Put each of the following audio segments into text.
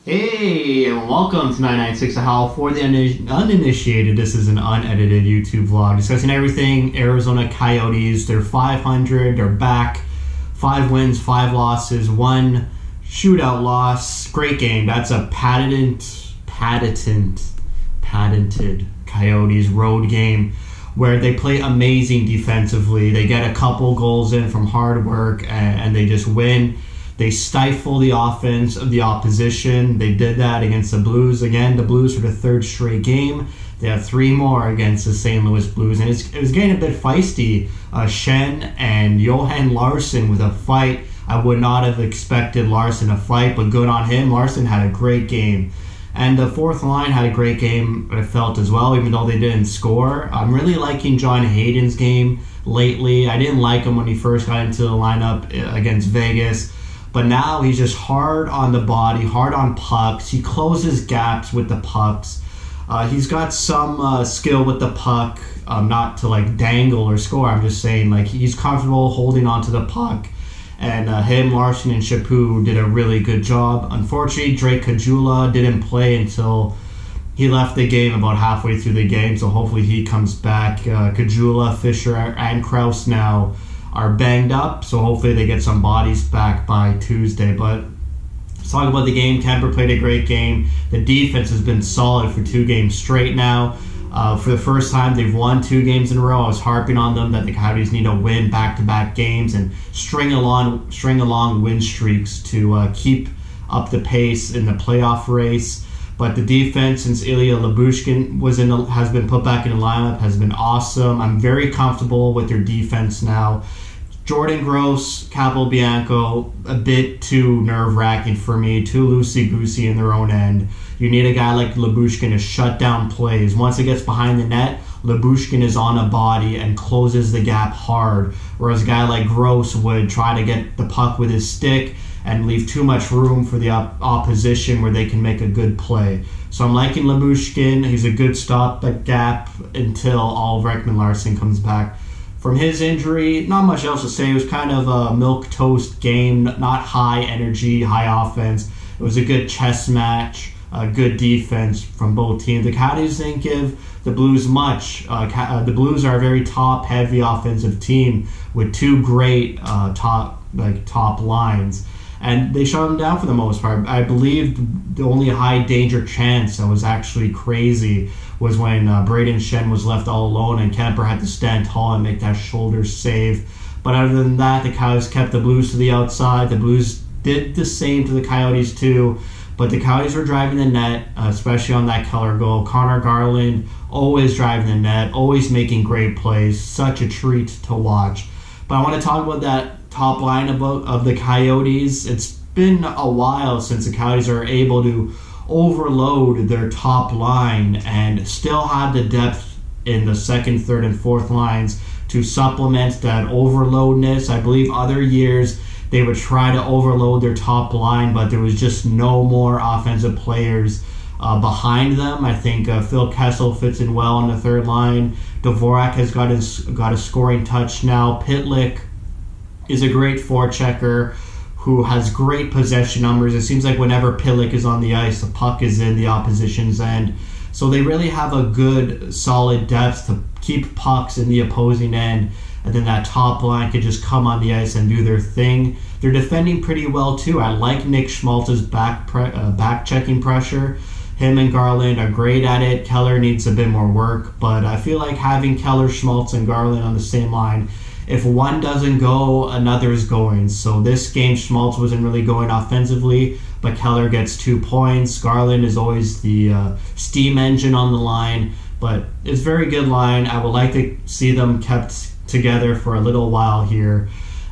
Hey, and welcome to 996 Howl. For the uninitiated, this is an unedited YouTube vlog discussing everything Arizona Coyotes. They're 500, they're back, 5 wins, 5 losses, 1 shootout loss. Great game. That's a patented Coyotes road game where they play amazing defensively. They get a couple goals in from hard work and they just win. They stifle the offense of the opposition. They did that against the Blues. Again, the Blues for the 3rd straight game. They have 3 more against the St. Louis Blues. And it was getting a bit feisty. Shen and Johan Larsson with a fight. I would not have expected Larsson to fight, but good on him. Larsson had a great game. And the 4th line had a great game, I felt, as well, even though they didn't score. I'm really liking John Hayden's game lately. I didn't like him when he first got into the lineup against Vegas. But now he's just hard on the body, hard on pucks. He closes gaps with the pucks. He's got some skill with the puck, not to like dangle or score. I'm just saying like he's comfortable holding onto the puck. And him, Larson, and Chaput did a really good job. Unfortunately, Drake Caggiula didn't play until he left the game about halfway through the game. So hopefully he comes back. Caggiula, Fisher, and Krause now are banged up, so hopefully they get some bodies back by Tuesday. But let's talk about the game. Kemper played a great game. The defense has been solid for 2 games straight now. For the first time, they've won 2 games in a row. I was harping on them that the Coyotes need to win back-to-back games and string along win streaks to keep up the pace in the playoff race. But the defense, since Ilya Lyubushkin has been put back in the lineup, has been awesome. I'm very comfortable with their defense now. Jordan Gross, Capobianco, a bit too nerve-wracking for me, too loosey-goosey in their own end. You need a guy like Lyubushkin to shut down plays. Once it gets behind the net, Lyubushkin is on a body and closes the gap hard, whereas a guy like Gross would try to get the puck with his stick and leave too much room for the opposition where they can make a good play. So I'm liking Lyubushkin. He's a good stopgap until Oliver Ekman-Larsson comes back from his injury. Not much else to say. It was kind of a milquetoast game, not high energy, high offense. It was a good chess match, good defense from both teams. The Coyotes didn't give the Blues much. The Blues are a very top-heavy offensive team with 2 great top lines. And they shut them down for the most part. I believe the only high danger chance that was actually crazy was when Braden Shen was left all alone and Kemper had to stand tall and make that shoulder save. But other than that, the Coyotes kept the Blues to the outside. The Blues did the same to the Coyotes too. But the Coyotes were driving the net, especially on that Keller goal. Connor Garland always driving the net, always making great plays. Such a treat to watch. But I want to talk about that top line of the Coyotes. It's been a while since the Coyotes are able to overload their top line and still have the depth in the 2nd, 3rd, and 4th lines to supplement that overloadness. I believe other years they would try to overload their top line, but there was just no more offensive players behind them. I think Phil Kessel fits in well on the 3rd line. Dvorak has got a scoring touch now. Pitlick is a great forechecker who has great possession numbers. It seems like whenever Pitlick is on the ice, the puck is in the opposition's end. So they really have a good, solid depth to keep pucks in the opposing end, and then that top line could just come on the ice and do their thing. They're defending pretty well too. I like Nick Schmaltz's back-checking pressure. Him and Garland are great at it. Keller needs a bit more work, but I feel like having Keller, Schmaltz, and Garland on the same line, if one doesn't go, another is going. So this game, Schmaltz wasn't really going offensively, but Keller gets 2 points. Garland is always the steam engine on the line, but it's a very good line. I would like to see them kept together for a little while here.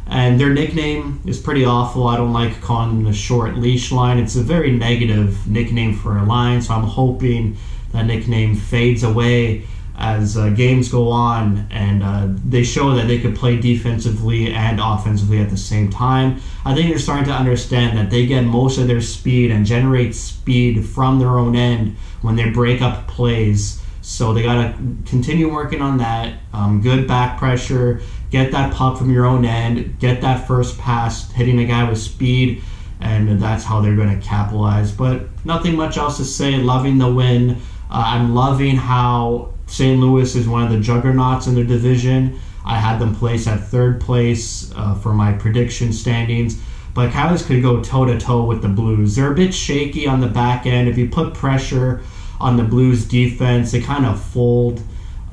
And their nickname is pretty awful. I don't like calling them the short leash line. It's a very negative nickname for a line, so I'm hoping that nickname fades away as games go on and they show that they could play defensively and offensively at the same time. I think they're starting to understand that they get most of their speed and generate speed from their own end when they break up plays. So they got to continue working on that. Good back pressure, get that puck from your own end, get that first pass, hitting a guy with speed, and that's how they're going to capitalize. But nothing much else to say. Loving the win. I'm loving how St. Louis is one of the juggernauts in their division. I had them placed at third place for my prediction standings. But Coyotes could go toe-to-toe with the Blues. They're a bit shaky on the back end. If you put pressure on the Blues defense, they kind of fold.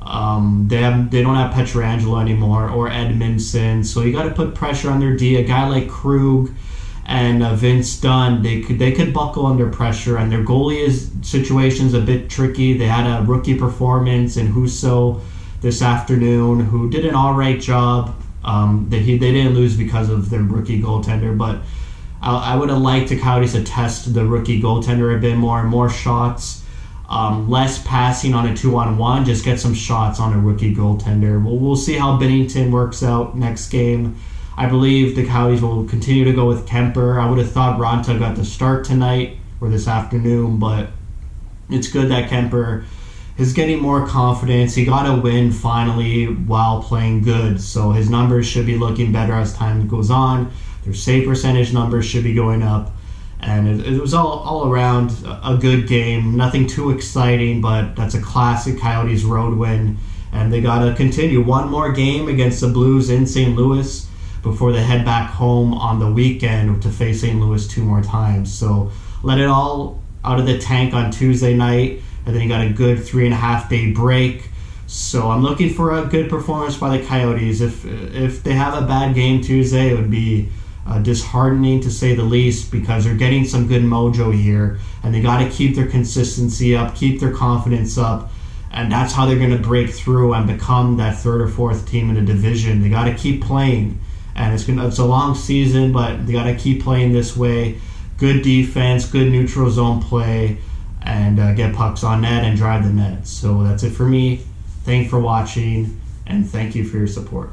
They don't have Pietrangelo anymore or Edmondson, so you got to put pressure on their D. A guy like Krug and Vince Dunn, they could buckle under pressure, and their goalie situation's a bit tricky. They had a rookie performance in Husso this afternoon, who did an all right job. They didn't lose because of their rookie goaltender, but I would have liked the Coyotes to test the rookie goaltender a bit more shots, less passing on a 2-on-1, just get some shots on a rookie goaltender. We'll see how Binnington works out next game. I believe the Coyotes will continue to go with Kemper. I would have thought Ronta got the start tonight or this afternoon, but it's good that Kemper is getting more confidence. He got a win finally while playing good, so his numbers should be looking better as time goes on. Their save percentage numbers should be going up, and it was all around a good game. Nothing too exciting, but that's a classic Coyotes road win, and they got to continue one more game against the Blues in St. Louis before they head back home on the weekend to face St. Louis 2 more times. So let it all out of the tank on Tuesday night, and then you got a good 3.5 day break. So I'm looking for a good performance by the Coyotes. If they have a bad game Tuesday, it would be disheartening to say the least, because they're getting some good mojo here, and they got to keep their consistency up, keep their confidence up, and that's how they're going to break through and become that third or fourth team in the division. They got to keep playing, and it's a long season, but they got to keep playing this way. Good defense, good neutral zone play, and get pucks on net and drive the net. So that's it for me. Thank you for watching, and thank you for your support.